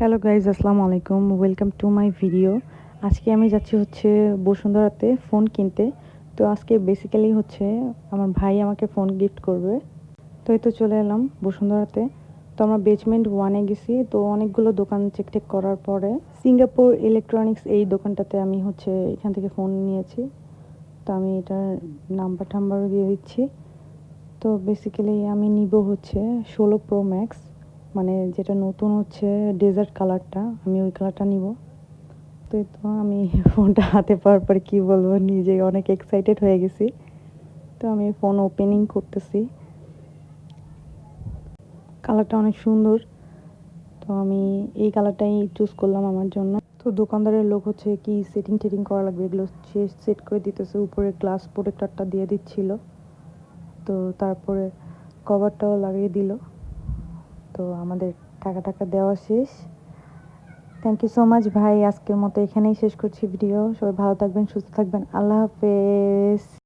Hello guys, আসসালামু আলাইকুম, welcome to my video. আজকে আমি যাচ্ছি হচ্ছে বসুন্ধরাতে ফোন কিনতে। তো আজকে বেসিক্যালি হচ্ছে আমার ভাই আমাকে ফোন গিফট করবে। তো এই তো চলে এলাম বসুন্ধরাতে। তো আমরা বেজমেন্ট ওয়ানে গেছি। তো অনেকগুলো দোকান চেক টেক করার পরে সিঙ্গাপুর ইলেকট্রনিক্স এই দোকানটাতে আমি হচ্ছে এখান থেকে ফোন নিয়েছি। তো আমি এটার নাম্বার টাম্বারও দিয়ে দিচ্ছি। তো বেসিক্যালি আমি নিব হচ্ছে 16 Pro Max, মানে যেটা নতুন হচ্ছে ডেজার্ট কালারটা, আমি ওই কালারটা নিব। তো এই তো আমি ফোনটা হাতে পাওয়ার পরে কী বলবো, নিজেই অনেক এক্সাইটেড হয়ে গেছি। তো আমি ফোন ওপেনিং করতেছি। কালারটা অনেক সুন্দর। তো আমি এই কালারটাই চুজ করলাম আমার জন্য। তো দোকানদারের লোক হচ্ছে কি সেটিং টেটিং করা লাগবে এগুলো সে সেট করে দিতেছে, উপরে গ্লাস প্রোটেক্টরটা দিয়ে দিচ্ছিল। তো তারপরে কভারটাও লাগিয়ে দিল। তো আমাদের টাকা টাকা দেওয়া শেষ। থ্যাংক ইউ সো মাচ ভাই। আজকের মতো এখানেই শেষ করছি ভিডিও। সবাই ভালো থাকবেন, সুস্থ থাকবেন। আল্লাহ হাফেজ।